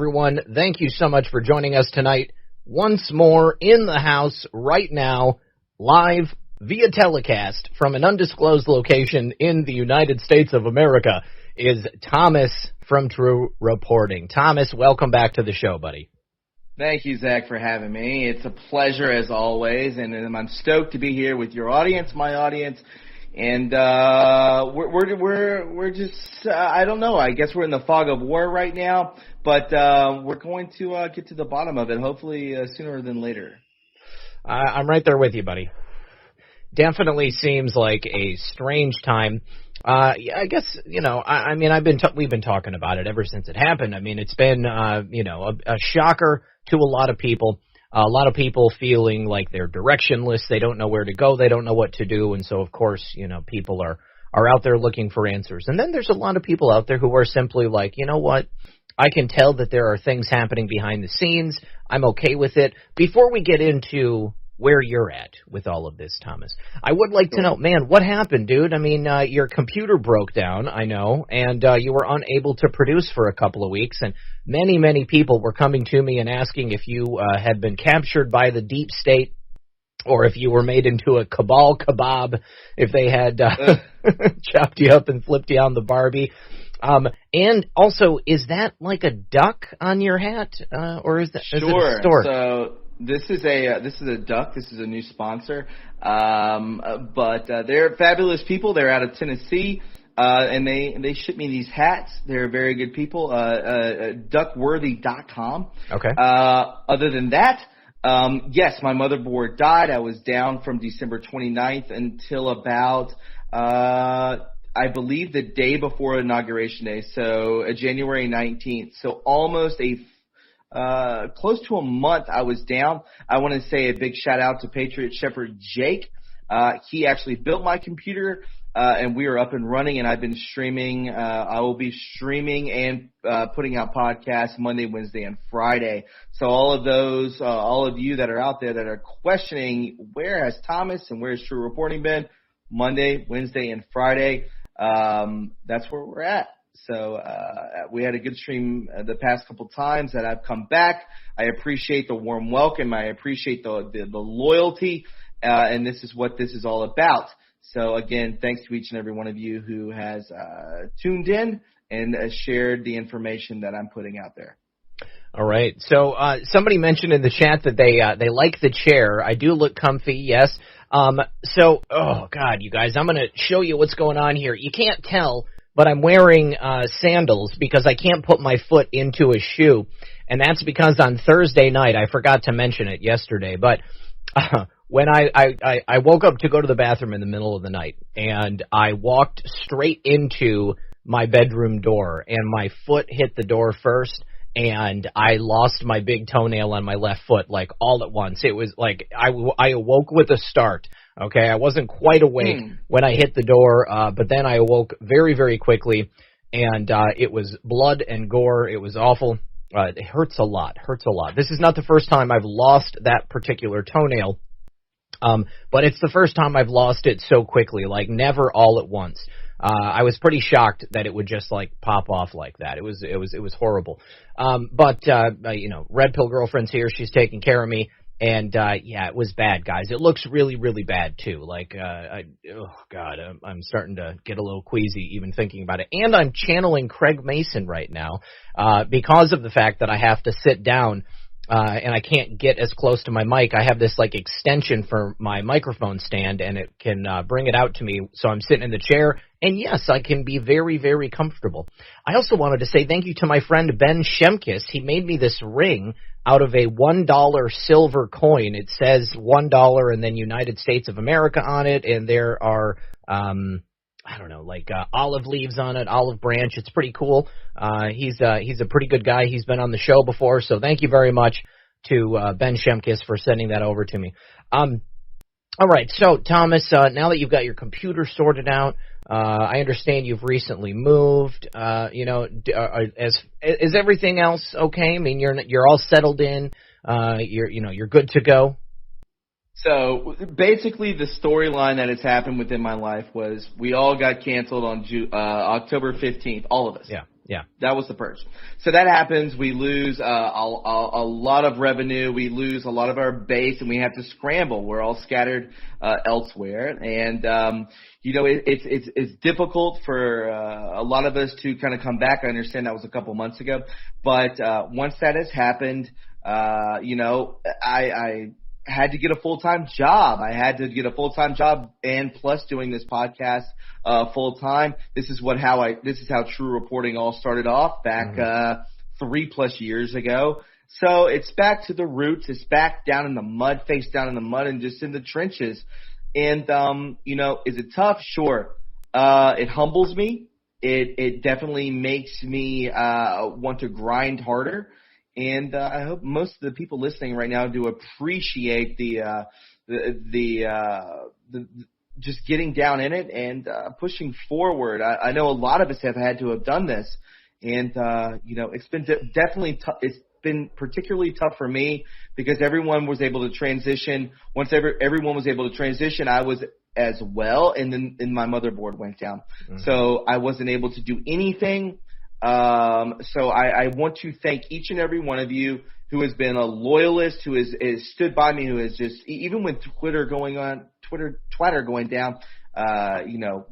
Everyone, thank you so much for joining us tonight. Once more in the house right now, live via telecast from an undisclosed location in the United States of America is Thomas from True Reporting. Thomas, welcome back to the show, buddy. Thank you, Zach, for having me. It's a pleasure as always, and I'm stoked to be here with your audience, my audience. And we're just I don't know. I guess we're in the fog of war right now, but we're going to get to the bottom of it, hopefully sooner than later. I'm right there with you, buddy. Definitely seems like a strange time. I guess I mean we've been talking about it ever since it happened. I mean, it's been a shocker to a lot of people. A lot of people feeling like they're directionless. They don't know where to go. They don't know what to do. And so, of course, people are out there looking for answers. And then there's a lot of people out there who are simply like, you know what? I can tell that there are things happening behind the scenes. I'm okay with it. Before we get into where you're at with all of this, Thomas, I would like to know, man, what happened, dude? I mean, your computer broke down, I know, and you were unable to produce for a couple of weeks, and many, many people were coming to me and asking if you had been captured by the deep state or if you were made into a cabal kebab, if they had chopped you up and flipped you on the Barbie. And also, is that like a duck on your hat, or is that sure? Is it a stork? So this is a duck. This is a new sponsor. But they're fabulous people. They're out of Tennessee. And they ship me these hats. They're very good people. Duckworthy.com. Okay. Other than that, yes, my motherboard died. I was down from December 29th until about, I believe the day before Inauguration Day. So January 19th. So almost close to a month I was down. I want to say a big shout out to Patriot Shepherd Jake. He actually built my computer. And we are up and running, and I've been streaming. I will be streaming and putting out podcasts Monday, Wednesday, and Friday. So all of you that are out there that are questioning where has Thomas and where has True Reporting been, Monday, Wednesday, and Friday, that's where we're at. So we had a good stream the past couple times that I've come back. I appreciate the warm welcome. I appreciate the loyalty, and this is what this is all about. So, again, thanks to each and every one of you who has tuned in and shared the information that I'm putting out there. All right. So somebody mentioned in the chat that they like the chair. I do look comfy, yes. So, oh, God, you guys, I'm going to show you what's going on here. You can't tell, but I'm wearing sandals because I can't put my foot into a shoe. And that's because on Thursday night, I forgot to mention it yesterday, but when I woke up to go to the bathroom in the middle of the night, and I walked straight into my bedroom door, and my foot hit the door first, and I lost my big toenail on my left foot, like, all at once. It was like I awoke with a start, okay? I wasn't quite awake when I hit the door, but then I awoke very, very quickly, and it was blood and gore. It was awful. It hurts a lot. This is not the first time I've lost that particular toenail. But it's the first time I've lost it so quickly, like never all at once. I was pretty shocked that it would just like pop off like that. It was horrible. But Red Pill Girlfriend's here. She's taking care of me. And, yeah, it was bad, guys. It looks really, really bad too. Like, I'm starting to get a little queasy even thinking about it. And I'm channeling Craig Mason right now, because of the fact that I have to sit down and I can't get as close to my mic. I have this like extension for my microphone stand, and it can bring it out to me. So I'm sitting in the chair, and yes, I can be very, very comfortable. I also wanted to say thank you to my friend Ben Shemkis. He made me this ring out of a $1 silver coin. It says $1 and then United States of America on it, and there are olive leaves on it, olive branch. It's pretty cool. He's a pretty good guy. He's been on the show before, so thank you very much to Ben Shemkis for sending that over to me. All right, so Thomas, now that you've got your computer sorted out, I understand you've recently moved. Is everything else okay? I mean, you're all settled in. You're good to go. So basically, the storyline that has happened within my life was we all got canceled on October 15th, all of us. Yeah. Yeah. That was the purge. So that happens. We lose a lot of revenue. We lose a lot of our base, and we have to scramble. We're all scattered elsewhere, and it's difficult for a lot of us to kind of come back. I understand that was a couple months ago, but once that has happened, I had to get a full-time job. I had to get a full-time job and plus doing this podcast full-time. This is how True Reporting all started off back 3+ years ago. So it's back to the roots. It's back down in the mud, face down in the mud, and just in the trenches. And is it tough? Sure. It humbles me. It definitely makes me want to grind harder. And I hope most of the people listening right now do appreciate the just getting down in it and pushing forward. I know a lot of us have had to have done this, and it's been definitely tough. It's been particularly tough for me because everyone was able to transition. Once everyone was able to transition, I was as well, and then my motherboard went down, so I wasn't able to do anything. So I want to thank each and every one of you who has been a loyalist, who has stood by me, who has just, even with Twitter going down,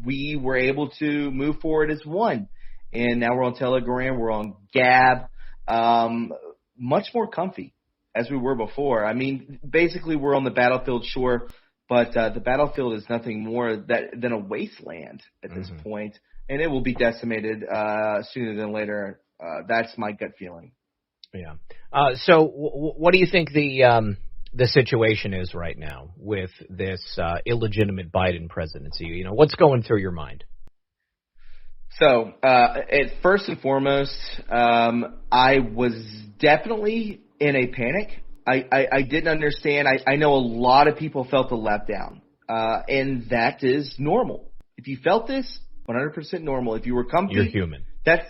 we were able to move forward as one. And now we're on Telegram, we're on Gab, much more comfy as we were before. I mean, basically we're on the battlefield, sure, but the battlefield is nothing more than a wasteland at this point. And it will be decimated sooner than later. That's my gut feeling. Yeah. So what do you think the situation is right now with this illegitimate Biden presidency? What's going through your mind? So, first and foremost, I was definitely in a panic. I didn't understand. I know a lot of people felt the letdown, and that is normal. If you felt this, 100% normal. If you were comfy, you're human. That's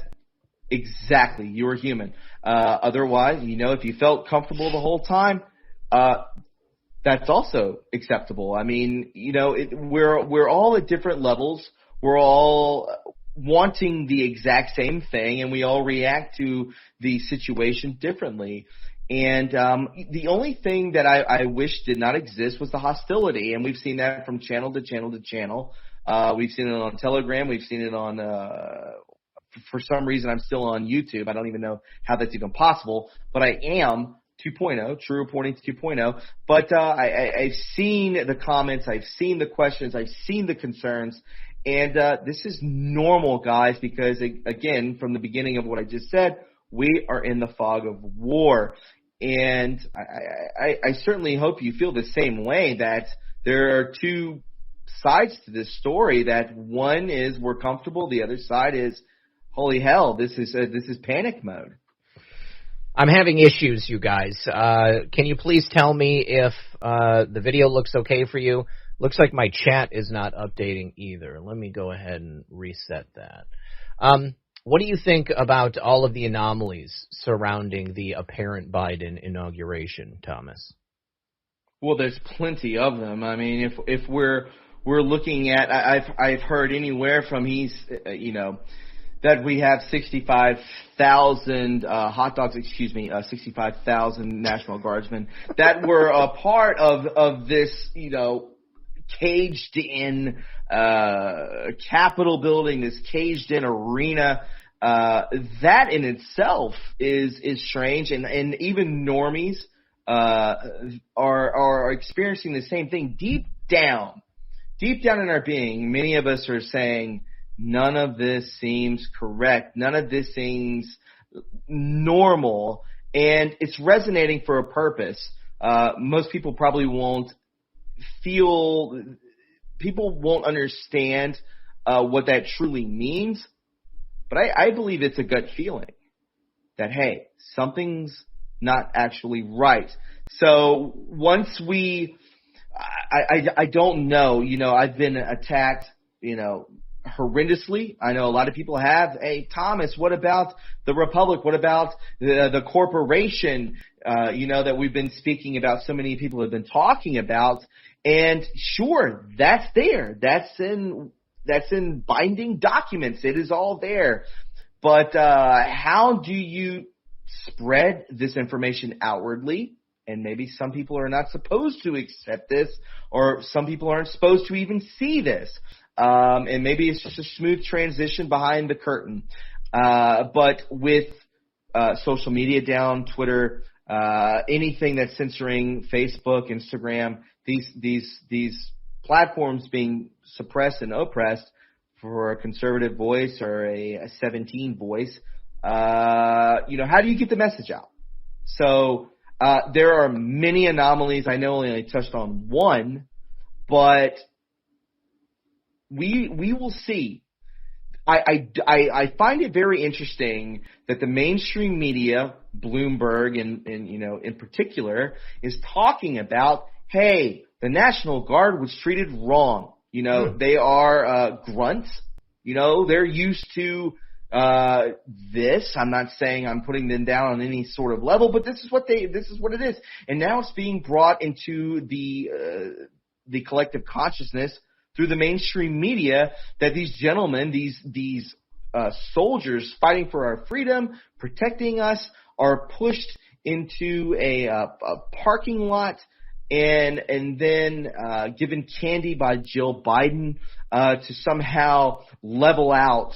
exactly, you were human. Otherwise, if you felt comfortable the whole time, that's also acceptable. I mean, we're all at different levels. We're all wanting the exact same thing, and we all react to the situation differently. And the only thing that I wish did not exist was the hostility, and we've seen that from channel to channel to channel. We've seen it on Telegram. We've seen it on, for some reason, I'm still on YouTube. I don't even know how that's even possible, but I am 2.0, True Reporting 2.0. But I've seen the comments. I've seen the questions. I've seen the concerns. And this is normal, guys, because, again, from the beginning of what I just said, we are in the fog of war. And I certainly hope you feel the same way, that there are two sides to this story, that one is we're comfortable, the other side is holy hell, this is panic mode. I'm having issues, you guys. Can you please tell me if the video looks okay for you? Looks like my chat is not updating either. Let me go ahead and reset that. What do you think about all of the anomalies surrounding the apparent Biden inauguration, Thomas? Well, there's plenty of them. I mean, if we're looking at, I've heard anywhere from that we have 65,000 hot dogs, 65,000 National Guardsmen that were a part of this, caged in Capitol building, this caged in arena. That in itself is strange, and even normies are experiencing the same thing deep down in our being. Many of us are saying, none of this seems correct. None of this seems normal. And it's resonating for a purpose. Most people probably won't understand what that truly means. But I believe it's a gut feeling that, hey, something's not actually right. So once I don't know, I've been attacked, horrendously. I know a lot of people have. Hey, Thomas, what about the Republic? What about the corporation, that we've been speaking about, so many people have been talking about? And sure, that's there. That's in binding documents. It is all there. But how do you spread this information outwardly? And maybe some people are not supposed to accept this, or some people aren't supposed to even see this. And maybe it's just a smooth transition behind the curtain. But with social media down, Twitter, anything that's censoring, Facebook, Instagram, these platforms being suppressed and oppressed for a conservative voice or a 17 voice, how do you get the message out? So there are many anomalies. I know I only touched on one, but we will see. I find it very interesting that the mainstream media, Bloomberg and in particular, is talking about, hey, the National Guard was treated wrong. They are grunts. They're used to this. I'm not saying I'm putting them down on any sort of level, but this is what it is. And now it's being brought into the collective consciousness through the mainstream media that these gentlemen, these soldiers fighting for our freedom, protecting us, are pushed into a parking lot and then given candy by Jill Biden to somehow level out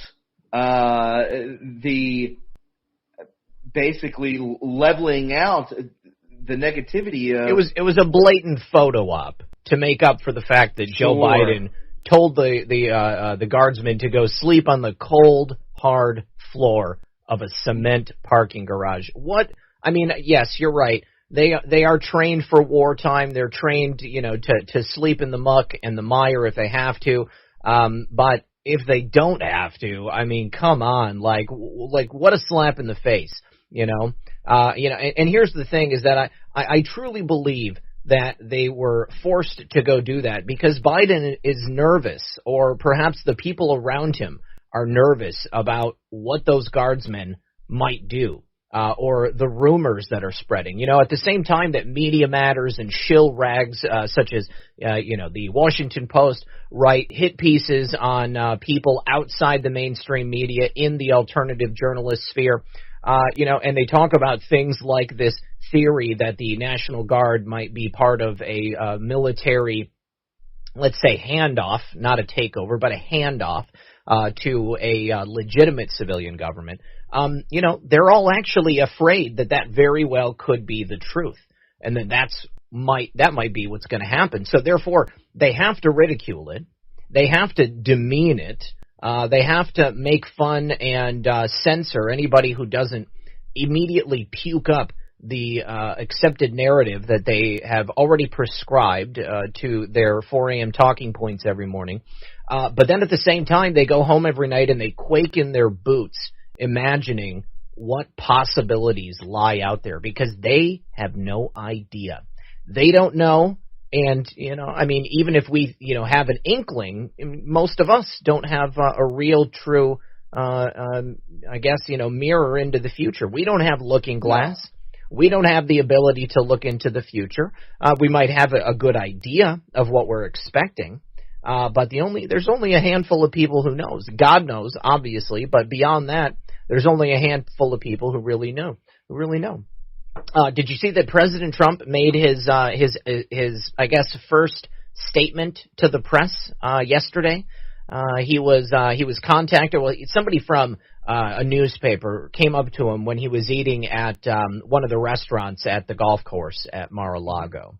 basically leveling out the negativity of. It was a blatant photo op to make up for the fact that Joe Biden told the guardsmen to go sleep on the cold, hard floor of a cement parking garage. Yes, you're right. They are trained for wartime. They're trained, to sleep in the muck and the mire if they have to. But if they don't have to, come on, like what a slap in the face, and here's the thing is that I truly believe that they were forced to go do that because Biden is nervous, or perhaps the people around him are nervous about what those guardsmen might do. Or the rumors that are spreading. At the same time that Media Matters and shill rags such as, the Washington Post write hit pieces on people outside the mainstream media in the alternative journalist sphere, and they talk about things like this theory that the National Guard might be part of a military, let's say, handoff, not a takeover, but a handoff to a legitimate civilian government. They're all actually afraid that very well could be the truth, and that might be what's going to happen. So therefore, they have to ridicule it, they have to demean it, they have to make fun and censor anybody who doesn't immediately puke up the accepted narrative that they have already prescribed to their 4 a.m. talking points every morning. But then at the same time, they go home every night and they quake in their boots, imagining what possibilities lie out there because they have no idea. They don't know. And, even if we, have an inkling, most of us don't have a real, true, mirror into the future. We don't have looking glass. We don't have the ability to look into the future. We might have a good idea of what we're expecting. But there's only a handful of people who knows. God knows, obviously, but beyond that, there's only a handful of people who really know. Did you see that President Trump made his first statement to the press yesterday? He was contacted. Well, somebody from a newspaper came up to him when he was eating at one of the restaurants at the golf course at Mar-a-Lago.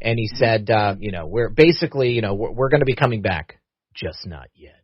And he said, we're basically, we're going to be coming back, just not yet.